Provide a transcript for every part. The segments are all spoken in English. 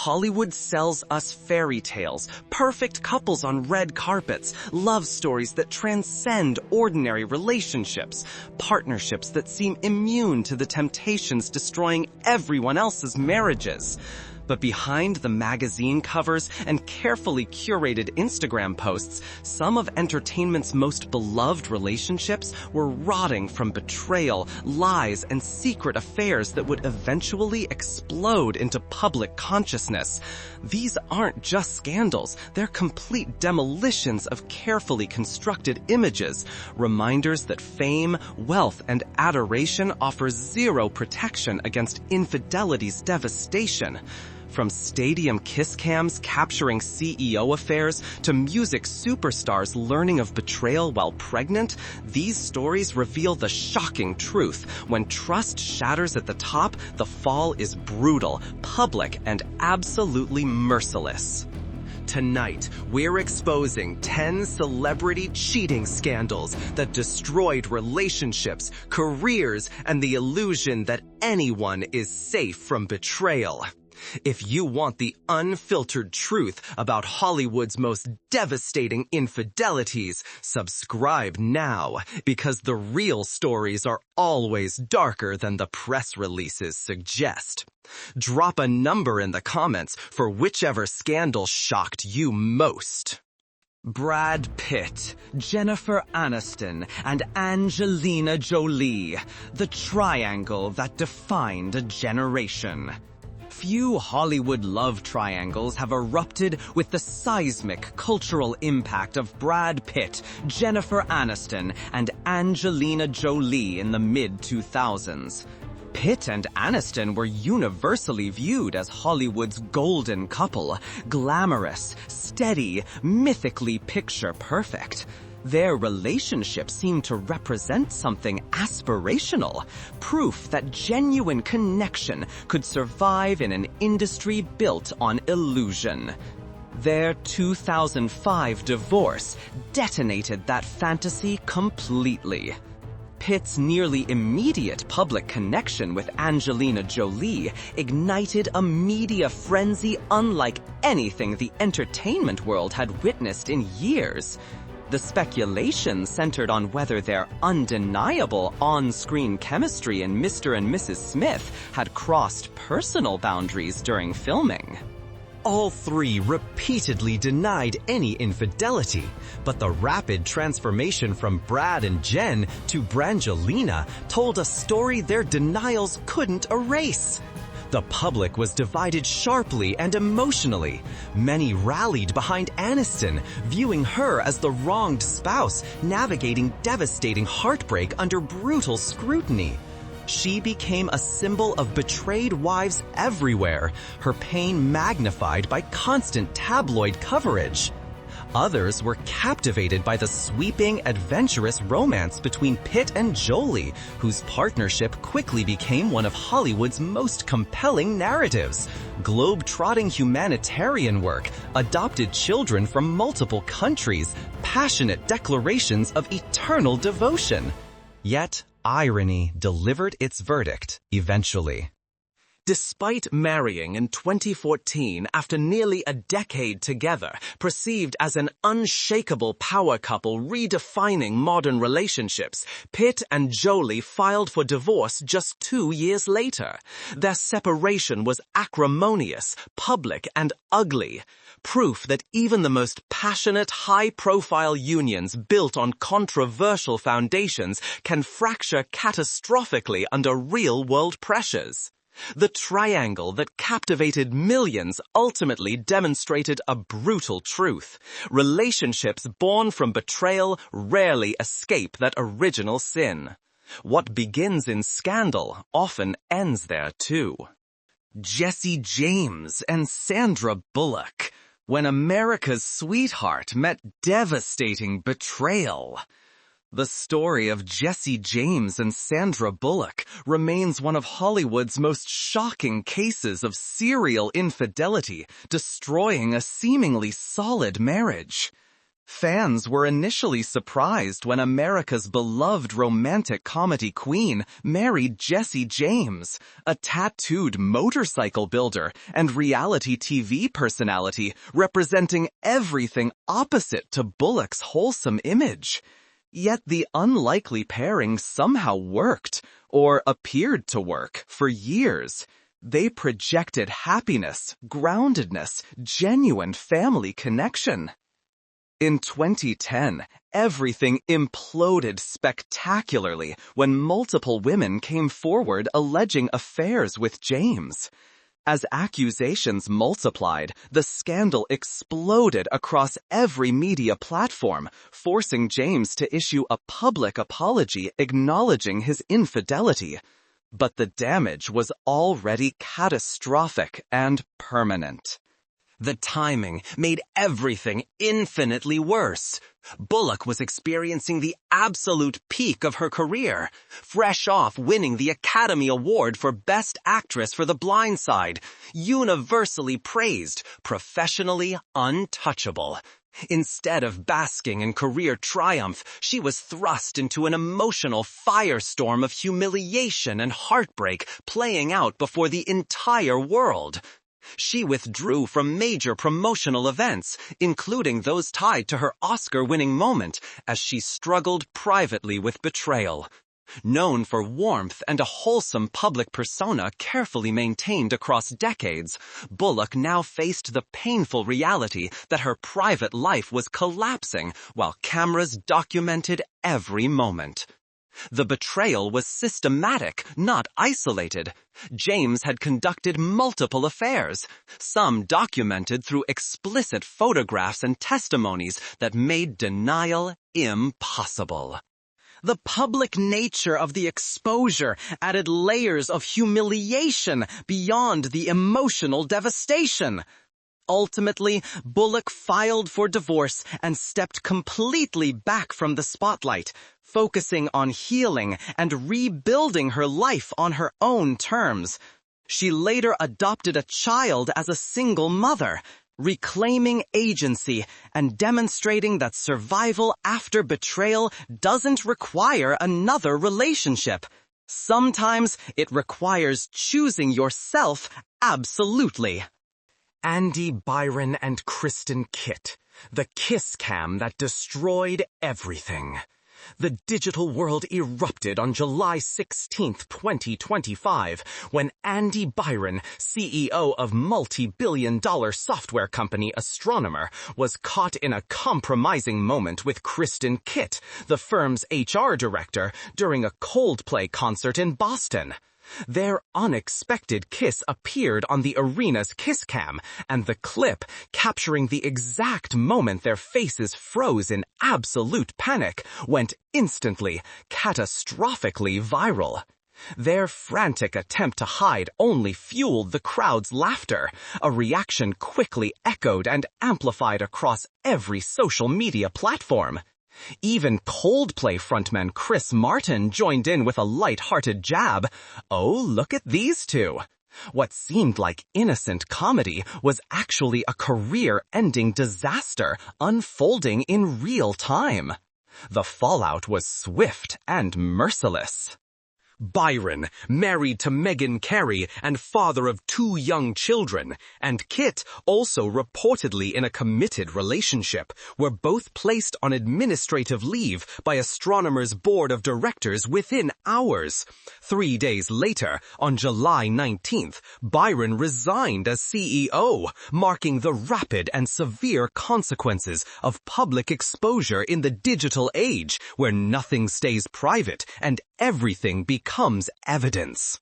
Hollywood sells us fairy tales, perfect couples on red carpets, love stories that transcend ordinary relationships, partnerships that seem immune to the temptations destroying everyone else's marriages. But behind the magazine covers and carefully curated Instagram posts, some of entertainment's most beloved relationships were rotting from betrayal, lies, and secret affairs that would eventually explode into public consciousness. These aren't just scandals, they're complete demolitions of carefully constructed images, reminders that fame, wealth, and adoration offer zero protection against infidelity's devastation. From stadium kiss cams capturing CEO affairs to music superstars learning of betrayal while pregnant, these stories reveal the shocking truth. When trust shatters at the top, the fall is brutal, public, and absolutely merciless. Tonight, we're exposing 10 celebrity cheating scandals that destroyed relationships, careers, and the illusion that anyone is safe from betrayal. If you want the unfiltered truth about Hollywood's most devastating infidelities, subscribe now, because the real stories are always darker than the press releases suggest. Drop a number in the comments for whichever scandal shocked you most. Brad Pitt, Jennifer Aniston, and Angelina Jolie, the triangle that defined a generation. Few Hollywood love triangles have erupted with the seismic cultural impact of Brad Pitt, Jennifer Aniston, and Angelina Jolie in the mid-2000s. Pitt and Aniston were universally viewed as Hollywood's golden couple, glamorous, steady, mythically picture-perfect. Their relationship seemed to represent something aspirational, proof that genuine connection could survive in an industry built on illusion. Their 2005 divorce detonated that fantasy completely. Pitt's nearly immediate public connection with Angelina Jolie ignited a media frenzy unlike anything the entertainment world had witnessed in years. The speculation centered on whether their undeniable on-screen chemistry in Mr. and Mrs. Smith had crossed personal boundaries during filming. All three repeatedly denied any infidelity, but the rapid transformation from Brad and Jen to Brangelina told a story their denials couldn't erase. The public was divided sharply and emotionally. Many rallied behind Aniston, viewing her as the wronged spouse, navigating devastating heartbreak under brutal scrutiny. She became a symbol of betrayed wives everywhere, her pain magnified by constant tabloid coverage. Others were captivated by the sweeping, adventurous romance between Pitt and Jolie, whose partnership quickly became one of Hollywood's most compelling narratives. Globe-trotting humanitarian work, adopted children from multiple countries, passionate declarations of eternal devotion. Yet, irony delivered its verdict eventually. Despite marrying in 2014 after nearly a decade together, perceived as an unshakable power couple redefining modern relationships, Pitt and Jolie filed for divorce just 2 years later. Their separation was acrimonious, public, and ugly. Proof that even the most passionate, high-profile unions built on controversial foundations can fracture catastrophically under real-world pressures. The triangle that captivated millions ultimately demonstrated a brutal truth. Relationships born from betrayal rarely escape that original sin. What begins in scandal often ends there too. Jesse James and Sandra Bullock. When America's sweetheart met devastating betrayal. The story of Jesse James and Sandra Bullock remains one of Hollywood's most shocking cases of serial infidelity, destroying a seemingly solid marriage. Fans were initially surprised when America's beloved romantic comedy queen married Jesse James, a tattooed motorcycle builder and reality TV personality representing everything opposite to Bullock's wholesome image. Yet the unlikely pairing somehow worked, or appeared to work, for years. They projected happiness, groundedness, genuine family connection. In 2010, everything imploded spectacularly when multiple women came forward alleging affairs with James. As accusations multiplied, the scandal exploded across every media platform, forcing James to issue a public apology acknowledging his infidelity. But the damage was already catastrophic and permanent. The timing made everything infinitely worse. Bullock was experiencing the absolute peak of her career, fresh off winning the Academy Award for Best Actress for The Blind Side, universally praised, professionally untouchable. Instead of basking in career triumph, she was thrust into an emotional firestorm of humiliation and heartbreak playing out before the entire world. She withdrew from major promotional events, including those tied to her Oscar-winning moment, as she struggled privately with betrayal. Known for warmth and a wholesome public persona carefully maintained across decades, Bullock now faced the painful reality that her private life was collapsing while cameras documented every moment. The betrayal was systematic, not isolated. James had conducted multiple affairs, some documented through explicit photographs and testimonies that made denial impossible. The public nature of the exposure added layers of humiliation beyond the emotional devastation. Ultimately, Bullock filed for divorce and stepped completely back from the spotlight, focusing on healing and rebuilding her life on her own terms. She later adopted a child as a single mother, reclaiming agency and demonstrating that survival after betrayal doesn't require another relationship. Sometimes it requires choosing yourself absolutely. Andy Byron and Kristen Kitt, the kiss cam that destroyed everything. The digital world erupted on July 16, 2025, when Andy Byron, CEO of multi-billion-dollar software company Astronomer, was caught in a compromising moment with Kristen Kitt, the firm's HR director, during a Coldplay concert in Boston. Their unexpected kiss appeared on the arena's kiss cam, and the clip, capturing the exact moment their faces froze in absolute panic, went instantly, catastrophically viral. Their frantic attempt to hide only fueled the crowd's laughter, a reaction quickly echoed and amplified across every social media platform. Even Coldplay frontman Chris Martin joined in with a light-hearted jab. "Oh, look at these two." What seemed like innocent comedy was actually a career-ending disaster unfolding in real time. The fallout was swift and merciless. Byron, married to Megyn Kelly and father of 2 young children, and Kitt, also reportedly in a committed relationship, were both placed on administrative leave by Astronomer's board of directors within hours. 3 days later, on July 19th, Byron resigned as CEO, marking the rapid and severe consequences of public exposure in the digital age, where nothing stays private and everything becomes evidence.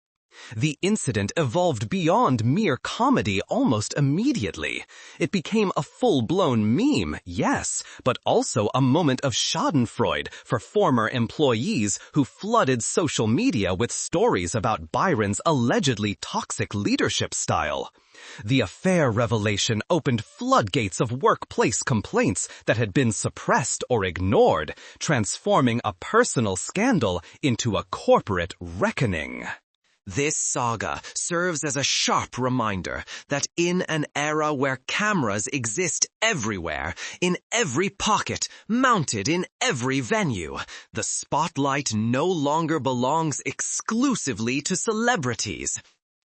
The incident evolved beyond mere comedy almost immediately. It became a full-blown meme, yes, but also a moment of schadenfreude for former employees who flooded social media with stories about Byron's allegedly toxic leadership style. The affair revelation opened floodgates of workplace complaints that had been suppressed or ignored, transforming a personal scandal into a corporate reckoning. This saga serves as a sharp reminder that in an era where cameras exist everywhere, in every pocket, mounted in every venue, the spotlight no longer belongs exclusively to celebrities.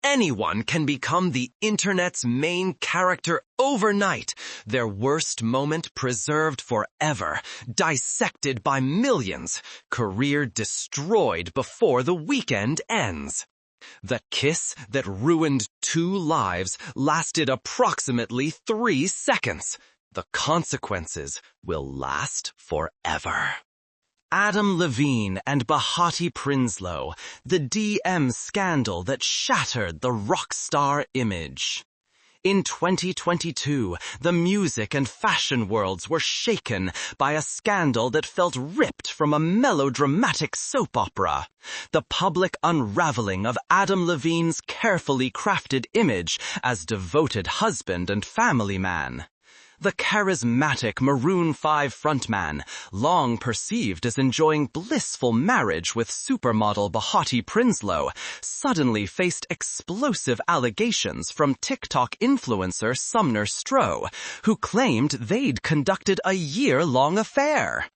Anyone can become the internet's main character overnight, their worst moment preserved forever, dissected by millions, career destroyed before the weekend ends. The kiss that ruined 2 lives lasted approximately 3 seconds. The consequences will last forever. Adam Levine and Behati Prinsloo, the DM scandal that shattered the rock star image. In 2022, the music and fashion worlds were shaken by a scandal that felt ripped from a melodramatic soap opera. The public unraveling of Adam Levine's carefully crafted image as devoted husband and family man. The charismatic Maroon 5 frontman, long perceived as enjoying blissful marriage with supermodel Behati Prinsloo, suddenly faced explosive allegations from TikTok influencer Sumner Stroh, who claimed they'd conducted a year-long affair.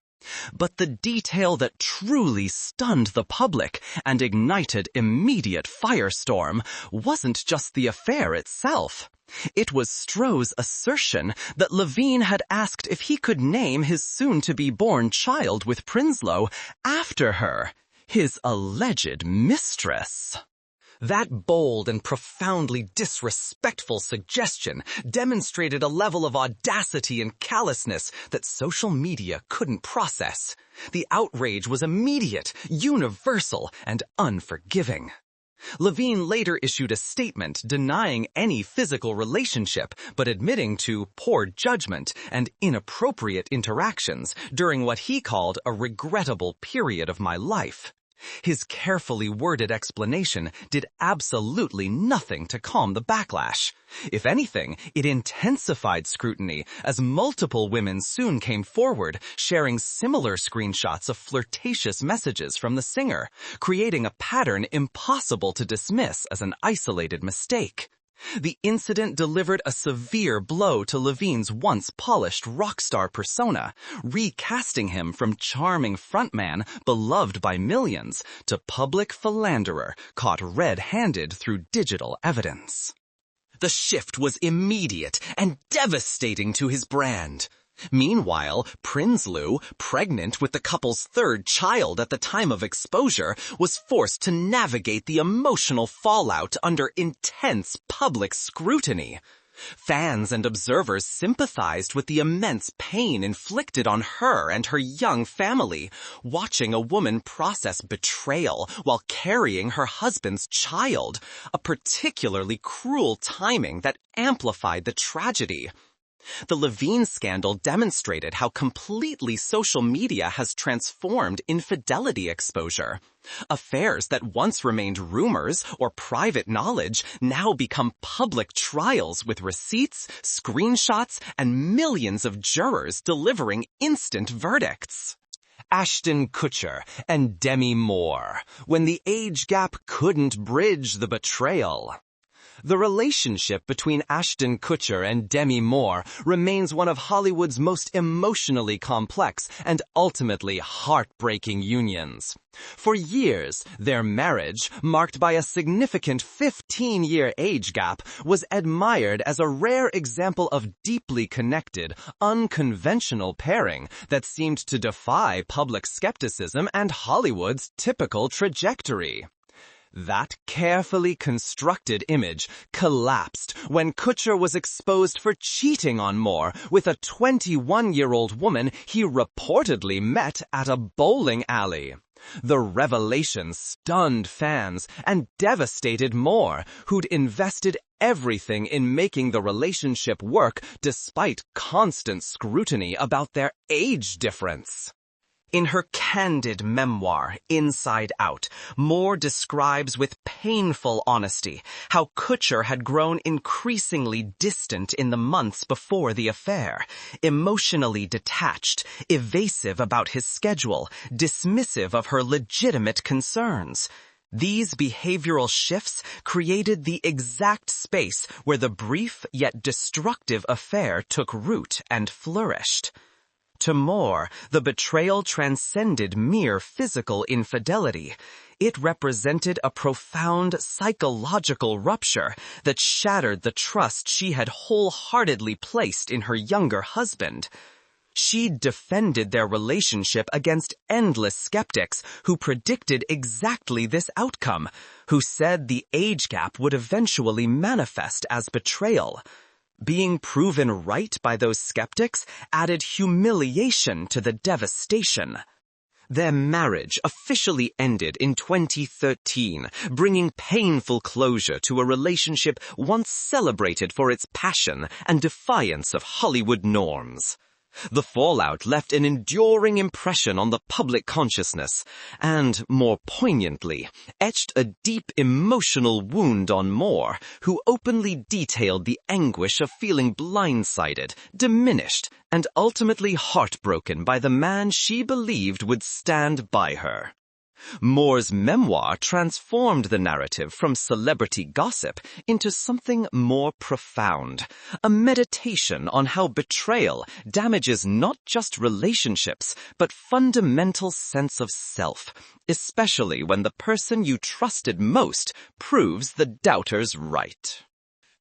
But the detail that truly stunned the public and ignited immediate firestorm wasn't just the affair itself. It was Stroh's assertion that Levine had asked if he could name his soon-to-be-born child with Prinsloo after her, his alleged mistress. That bold and profoundly disrespectful suggestion demonstrated a level of audacity and callousness that social media couldn't process. The outrage was immediate, universal, and unforgiving. Levine later issued a statement denying any physical relationship, but admitting to poor judgment and inappropriate interactions during what he called a regrettable period of my life. His carefully worded explanation did absolutely nothing to calm the backlash. If anything, it intensified scrutiny as multiple women soon came forward, sharing similar screenshots of flirtatious messages from the singer, creating a pattern impossible to dismiss as an isolated mistake. The incident delivered a severe blow to Levine's once polished rock star persona, recasting him from charming frontman beloved by millions to public philanderer caught red-handed through digital evidence. The shift was immediate and devastating to his brand. Meanwhile, Prinsloo, pregnant with the couple's 3rd child at the time of exposure, was forced to navigate the emotional fallout under intense public scrutiny. Fans and observers sympathized with the immense pain inflicted on her and her young family, watching a woman process betrayal while carrying her husband's child, a particularly cruel timing that amplified the tragedy. The Levine scandal demonstrated how completely social media has transformed infidelity exposure. Affairs that once remained rumors or private knowledge now become public trials with receipts, screenshots, and millions of jurors delivering instant verdicts. Ashton Kutcher and Demi Moore, when the age gap couldn't bridge the betrayal. The relationship between Ashton Kutcher and Demi Moore remains one of Hollywood's most emotionally complex and ultimately heartbreaking unions. For years, their marriage, marked by a significant 15-year age gap, was admired as a rare example of deeply connected, unconventional pairing that seemed to defy public skepticism and Hollywood's typical trajectory. That carefully constructed image collapsed when Kutcher was exposed for cheating on Moore with a 21-year-old woman he reportedly met at a bowling alley. The revelation stunned fans and devastated Moore, who'd invested everything in making the relationship work despite constant scrutiny about their age difference. In her candid memoir, Inside Out, Moore describes with painful honesty how Kutcher had grown increasingly distant in the months before the affair, emotionally detached, evasive about his schedule, dismissive of her legitimate concerns. These behavioral shifts created the exact space where the brief yet destructive affair took root and flourished. To Moore, the betrayal transcended mere physical infidelity. It represented a profound psychological rupture that shattered the trust she had wholeheartedly placed in her younger husband. She defended their relationship against endless skeptics who predicted exactly this outcome, who said the age gap would eventually manifest as betrayal. Being proven right by those skeptics added humiliation to the devastation. Their marriage officially ended in 2013, bringing painful closure to a relationship once celebrated for its passion and defiance of Hollywood norms. The fallout left an enduring impression on the public consciousness and, more poignantly, etched a deep emotional wound on Moore, who openly detailed the anguish of feeling blindsided, diminished, and ultimately heartbroken by the man she believed would stand by her. Moore's memoir transformed the narrative from celebrity gossip into something more profound, a meditation on how betrayal damages not just relationships, but fundamental sense of self, especially when the person you trusted most proves the doubters right.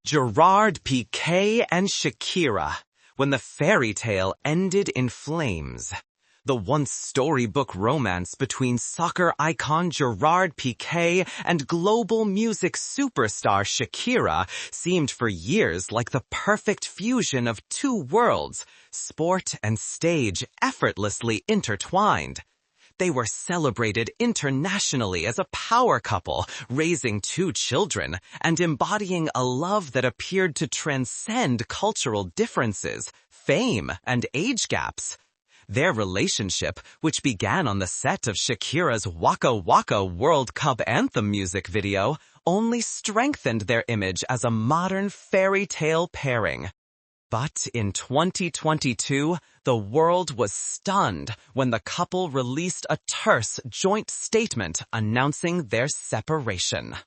Gerard, Piqué, and Shakira, when the fairy tale ended in flames. The once storybook romance between soccer icon Gerard Piqué and global music superstar Shakira seemed for years like the perfect fusion of two worlds, sport and stage effortlessly intertwined. They were celebrated internationally as a power couple, raising 2 children and embodying a love that appeared to transcend cultural differences, fame, and age gaps. Their relationship, which began on the set of Shakira's Waka Waka World Cup anthem music video, only strengthened their image as a modern fairy tale pairing. But in 2022, the world was stunned when the couple released a terse joint statement announcing their separation.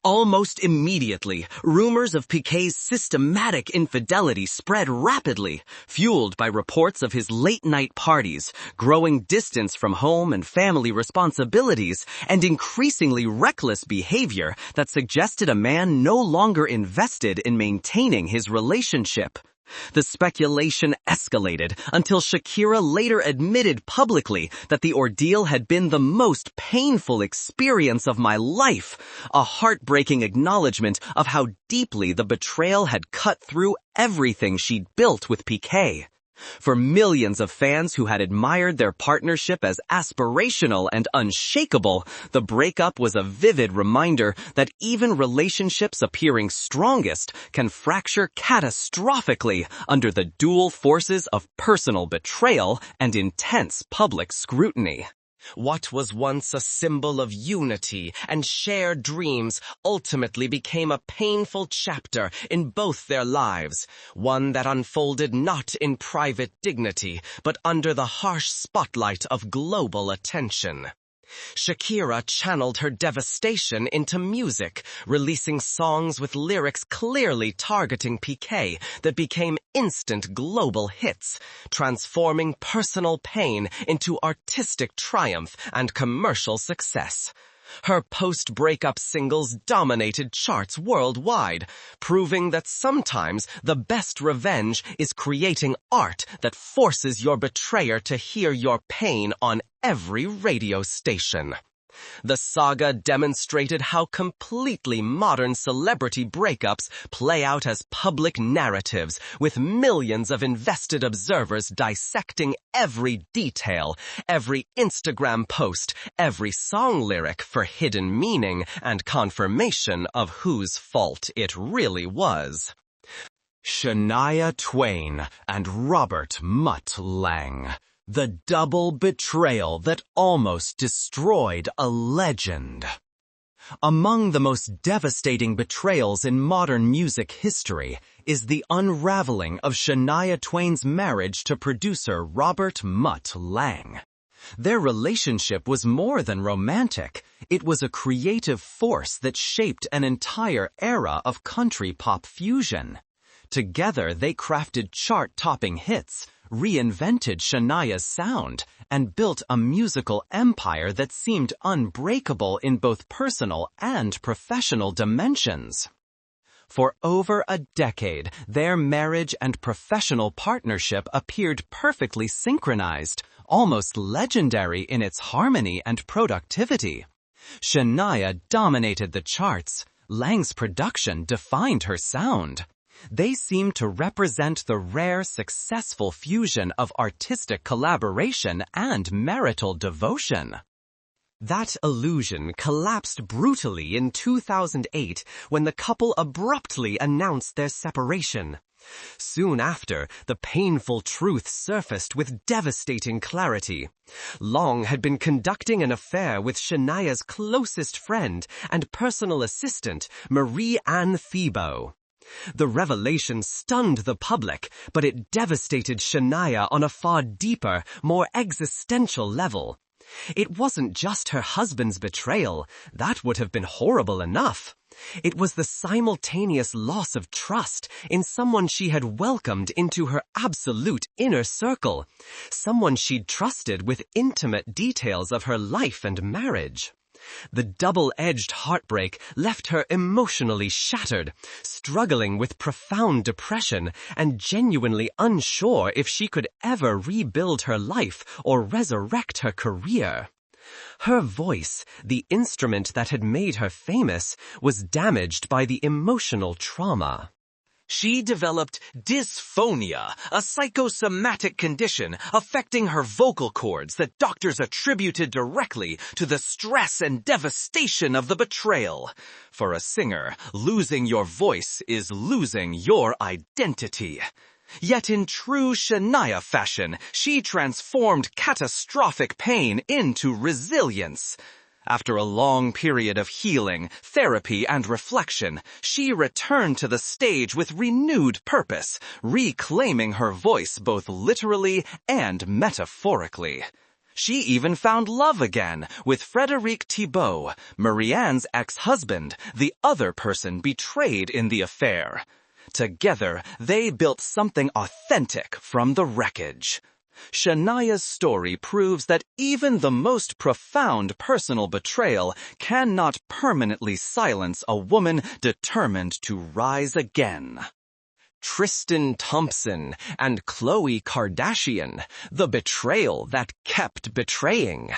Almost immediately, rumors of Piqué's systematic infidelity spread rapidly, fueled by reports of his late-night parties, growing distance from home and family responsibilities, and increasingly reckless behavior that suggested a man no longer invested in maintaining his relationship. The speculation escalated until Shakira later admitted publicly that the ordeal had been the most painful experience of my life, a heartbreaking acknowledgement of how deeply the betrayal had cut through everything she'd built with Piqué. For millions of fans who had admired their partnership as aspirational and unshakable, the breakup was a vivid reminder that even relationships appearing strongest can fracture catastrophically under the dual forces of personal betrayal and intense public scrutiny. What was once a symbol of unity and shared dreams ultimately became a painful chapter in both their lives, one that unfolded not in private dignity, but under the harsh spotlight of global attention. Shakira channeled her devastation into music, releasing songs with lyrics clearly targeting Piqué that became instant global hits, transforming personal pain into artistic triumph and commercial success. Her post-breakup singles dominated charts worldwide, proving that sometimes the best revenge is creating art that forces your betrayer to hear your pain on every radio station. The saga demonstrated how completely modern celebrity breakups play out as public narratives, with millions of invested observers dissecting every detail, every Instagram post, every song lyric for hidden meaning and confirmation of whose fault it really was. Shania Twain and Robert "Mutt" Lange. The double betrayal that almost destroyed a legend. Among the most devastating betrayals in modern music history is the unraveling of Shania Twain's marriage to producer Robert "Mutt" Lange. Their relationship was more than romantic. It was a creative force that shaped an entire era of country pop fusion. Together, they crafted chart-topping hits, reinvented Shania's sound, and built a musical empire that seemed unbreakable in both personal and professional dimensions. For over a decade, their marriage and professional partnership appeared perfectly synchronized, almost legendary in its harmony and productivity. Shania dominated the charts. Lange's production defined her sound. They seemed to represent the rare, successful fusion of artistic collaboration and marital devotion. That illusion collapsed brutally in 2008 when the couple abruptly announced their separation. Soon after, the painful truth surfaced with devastating clarity. Lange had been conducting an affair with Shania's closest friend and personal assistant, Marie-Anne Thibault. The revelation stunned the public, but it devastated Shania on a far deeper, more existential level. It wasn't just her husband's betrayal. That would have been horrible enough. It was the simultaneous loss of trust in someone she had welcomed into her absolute inner circle, someone she'd trusted with intimate details of her life and marriage. The double-edged heartbreak left her emotionally shattered, struggling with profound depression and genuinely unsure if she could ever rebuild her life or resurrect her career. Her voice, the instrument that had made her famous, was damaged by the emotional trauma. She developed dysphonia, a psychosomatic condition affecting her vocal cords that doctors attributed directly to the stress and devastation of the betrayal. For a singer, losing your voice is losing your identity. Yet in true Shania fashion, she transformed catastrophic pain into resilience. After a long period of healing, therapy, and reflection, she returned to the stage with renewed purpose, reclaiming her voice both literally and metaphorically. She even found love again with Frédéric Thibault, Marianne's ex-husband, the other person betrayed in the affair. Together, they built something authentic from the wreckage. Shania's story proves that even the most profound personal betrayal cannot permanently silence a woman determined to rise again. Tristan Thompson and Khloé Kardashian, the betrayal that kept betraying.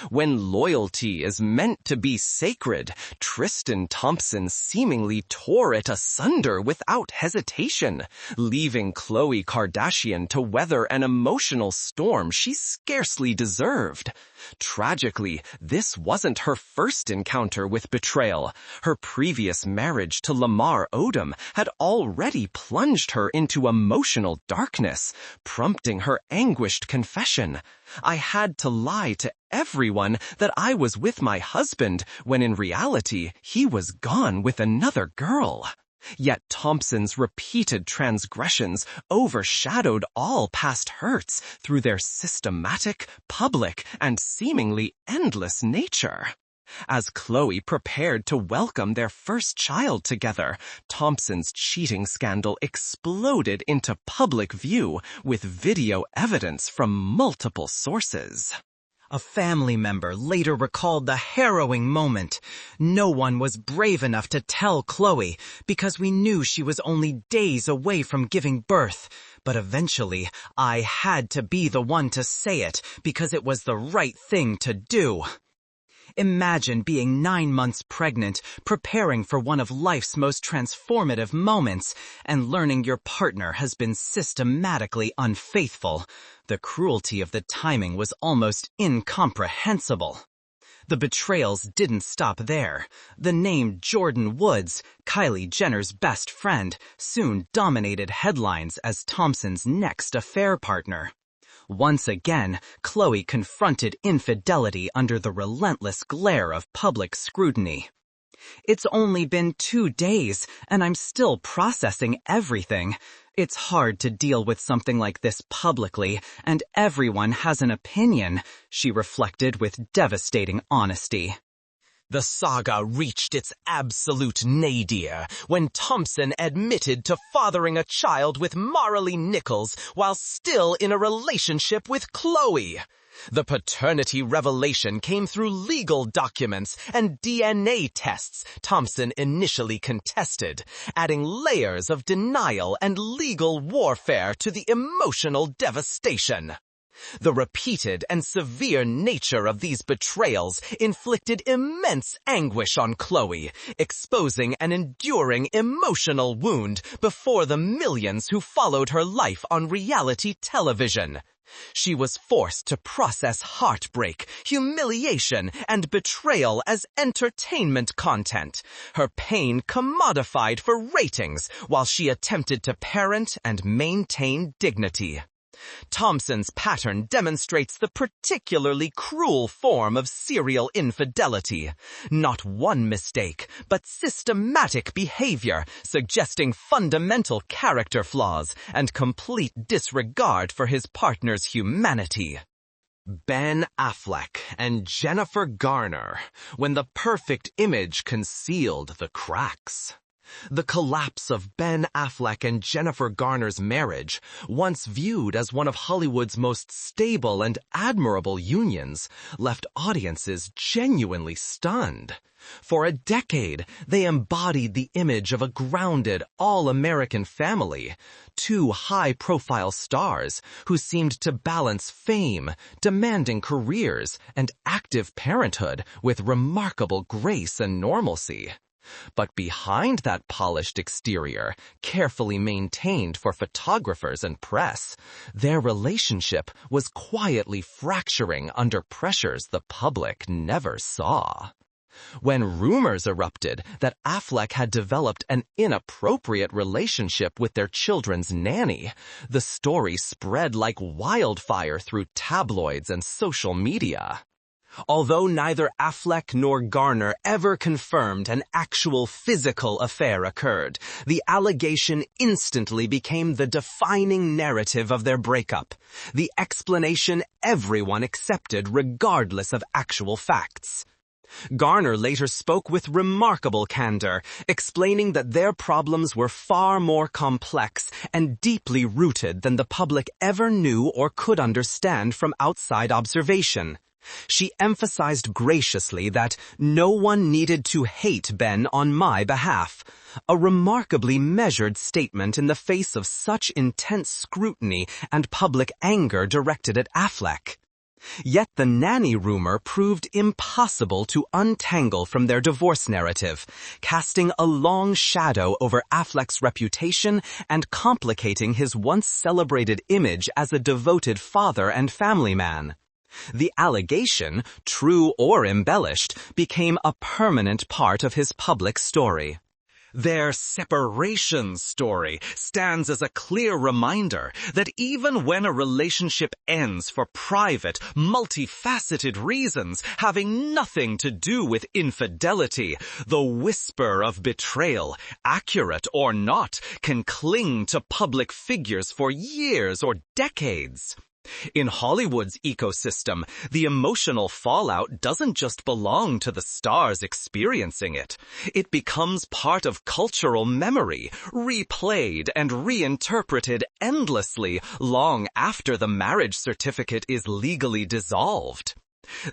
When loyalty is meant to be sacred, Tristan Thompson seemingly tore it asunder without hesitation, leaving Khloé Kardashian to weather an emotional storm she scarcely deserved. Tragically, this wasn't her first encounter with betrayal. Her previous marriage to Lamar Odom had already plunged her into emotional darkness, prompting her anguished confession. "I had to lie to everyone that I was with my husband, when in reality he was gone with another girl." Yet Thompson's repeated transgressions overshadowed all past hurts through their systematic, public, and seemingly endless nature. As Khloé prepared to welcome their first child together, Thompson's cheating scandal exploded into public view with video evidence from multiple sources. A family member later recalled the harrowing moment. "No one was brave enough to tell Khloé because we knew she was only days away from giving birth. But eventually, I had to be the one to say it because it was the right thing to do." Imagine being 9 months pregnant, preparing for one of life's most transformative moments, and learning your partner has been systematically unfaithful. The cruelty of the timing was almost incomprehensible. The betrayals didn't stop there. The name Jordyn Woods, Kylie Jenner's best friend, soon dominated headlines as Thompson's next affair partner. Once again, Khloé confronted infidelity under the relentless glare of public scrutiny. It's only been 2 days, and I'm still processing everything. It's hard to deal with something like this publicly, and everyone has an opinion, she reflected with devastating honesty. The saga reached its absolute nadir when Thompson admitted to fathering a child with Marley Nichols while still in a relationship with Khloé. The paternity revelation came through legal documents and DNA tests Thompson initially contested, adding layers of denial and legal warfare to the emotional devastation. The repeated and severe nature of these betrayals inflicted immense anguish on Khloé, exposing an enduring emotional wound before the millions who followed her life on reality television. She was forced to process heartbreak, humiliation, and betrayal as entertainment content, her pain commodified for ratings while she attempted to parent and maintain dignity. Thompson's pattern demonstrates the particularly cruel form of serial infidelity. Not one mistake, but systematic behavior, suggesting fundamental character flaws and complete disregard for his partner's humanity. Ben Affleck and Jennifer Garner, when the perfect image concealed the cracks. The collapse of Ben Affleck and Jennifer Garner's marriage, once viewed as one of Hollywood's most stable and admirable unions, left audiences genuinely stunned. For a decade, they embodied the image of a grounded, all-American family, two high-profile stars who seemed to balance fame, demanding careers, and active parenthood with remarkable grace and normalcy. But behind that polished exterior, carefully maintained for photographers and press, their relationship was quietly fracturing under pressures the public never saw. When rumors erupted that Affleck had developed an inappropriate relationship with their children's nanny, the story spread like wildfire through tabloids and social media. Although neither Affleck nor Garner ever confirmed an actual physical affair occurred, the allegation instantly became the defining narrative of their breakup, the explanation everyone accepted regardless of actual facts. Garner later spoke with remarkable candor, explaining that their problems were far more complex and deeply rooted than the public ever knew or could understand from outside observation. She emphasized graciously that no one needed to hate Ben on my behalf, a remarkably measured statement in the face of such intense scrutiny and public anger directed at Affleck. Yet the nanny rumor proved impossible to untangle from their divorce narrative, casting a long shadow over Affleck's reputation and complicating his once celebrated image as a devoted father and family man. The allegation, true or embellished, became a permanent part of his public story. Their separation story stands as a clear reminder that even when a relationship ends for private, multifaceted reasons having nothing to do with infidelity, the whisper of betrayal, accurate or not, can cling to public figures for years or decades. In Hollywood's ecosystem, the emotional fallout doesn't just belong to the stars experiencing it. It becomes part of cultural memory, replayed and reinterpreted endlessly long after the marriage certificate is legally dissolved.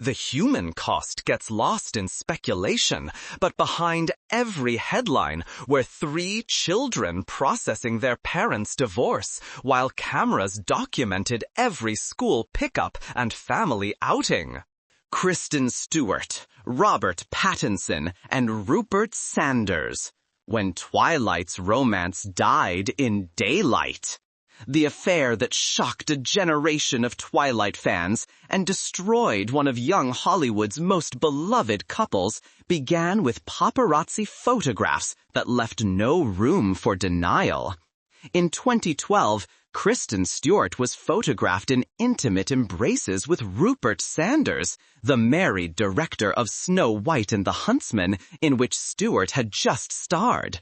The human cost gets lost in speculation, but behind every headline were 3 children processing their parents' divorce, while cameras documented every school pickup and family outing. Kristen Stewart, Robert Pattinson, and Rupert Sanders. When Twilight's romance died in daylight. The affair that shocked a generation of Twilight fans and destroyed one of young Hollywood's most beloved couples began with paparazzi photographs that left no room for denial. In 2012, Kristen Stewart was photographed in intimate embraces with Rupert Sanders, the married director of Snow White and the Huntsman, in which Stewart had just starred.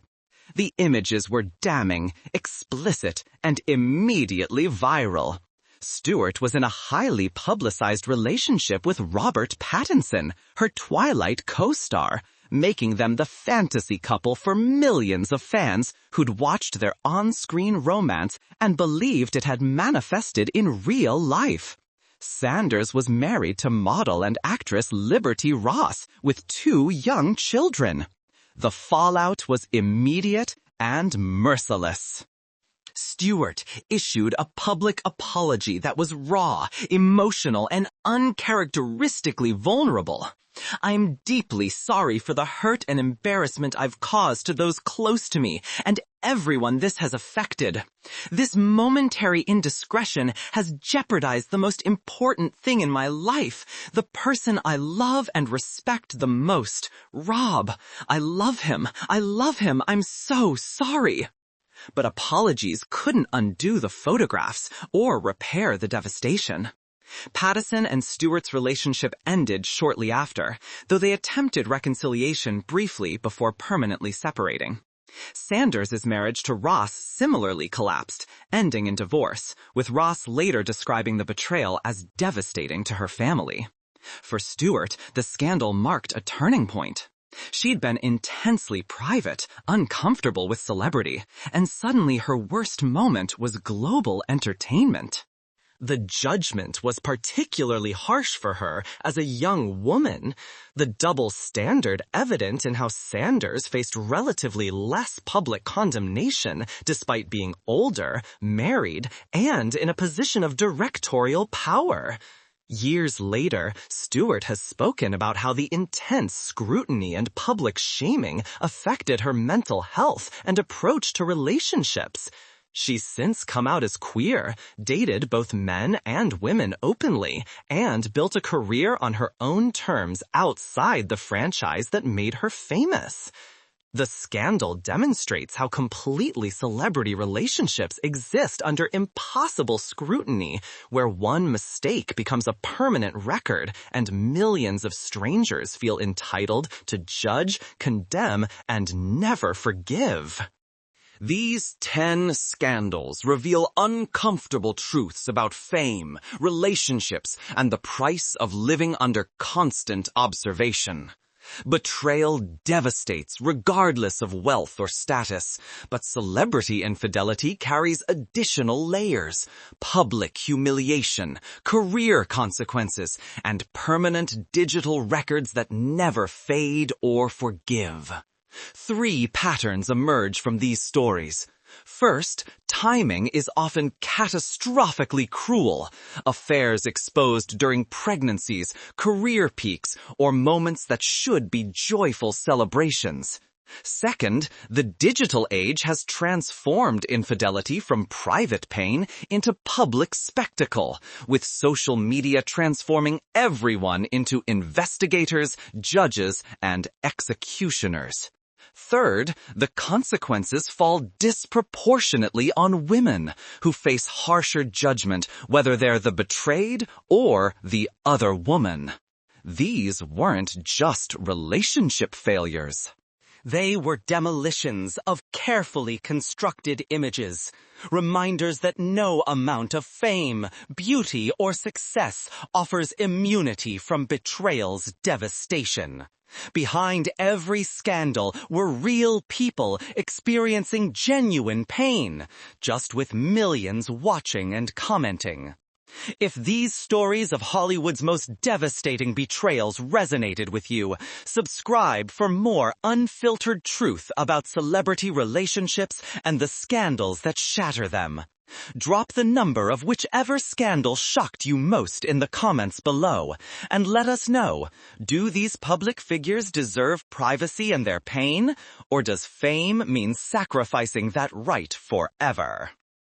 The images were damning, explicit, and immediately viral. Stewart was in a highly publicized relationship with Robert Pattinson, her Twilight co-star, making them the fantasy couple for millions of fans who'd watched their on-screen romance and believed it had manifested in real life. Sanders was married to model and actress Liberty Ross with 2 young children. The fallout was immediate and merciless. Stewart issued a public apology that was raw, emotional, and uncharacteristically vulnerable. "I'm deeply sorry for the hurt and embarrassment I've caused to those close to me and everyone this has affected. This momentary indiscretion has jeopardized the most important thing in my life, the person I love and respect the most, Rob. I love him. I'm so sorry." But apologies couldn't undo the photographs or repair the devastation. Pattinson and Stewart's relationship ended shortly after, though they attempted reconciliation briefly before permanently separating. Sanders' marriage to Ross similarly collapsed, ending in divorce, with Ross later describing the betrayal as devastating to her family. For Stewart, the scandal marked a turning point. She'd been intensely private, uncomfortable with celebrity, and suddenly her worst moment was global entertainment. The judgment was particularly harsh for her as a young woman, the double standard evident in how Sanders faced relatively less public condemnation despite being older, married, and in a position of directorial power. Years later, Stewart has spoken about how the intense scrutiny and public shaming affected her mental health and approach to relationships. She's since come out as queer, dated both men and women openly, and built a career on her own terms outside the franchise that made her famous. The scandal demonstrates how completely celebrity relationships exist under impossible scrutiny, where one mistake becomes a permanent record and millions of strangers feel entitled to judge, condemn, and never forgive. These 10 scandals reveal uncomfortable truths about fame, relationships, and the price of living under constant observation. Betrayal devastates regardless of wealth or status, but celebrity infidelity carries additional layers: public humiliation, career consequences, and permanent digital records that never fade or forgive. 3 patterns emerge from these stories. First, timing is often catastrophically cruel. Affairs exposed during pregnancies, career peaks, or moments that should be joyful celebrations. Second, the digital age has transformed infidelity from private pain into public spectacle, with social media transforming everyone into investigators, judges, and executioners. Third, the consequences fall disproportionately on women, who face harsher judgment whether they're the betrayed or the other woman. These weren't just relationship failures. They were demolitions of carefully constructed images, reminders that no amount of fame, beauty, or success offers immunity from betrayal's devastation. Behind every scandal were real people experiencing genuine pain, just with millions watching and commenting. If these stories of Hollywood's most devastating betrayals resonated with you, subscribe for more unfiltered truth about celebrity relationships and the scandals that shatter them. Drop the number of whichever scandal shocked you most in the comments below, and let us know, do these public figures deserve privacy and their pain, or does fame mean sacrificing that right forever?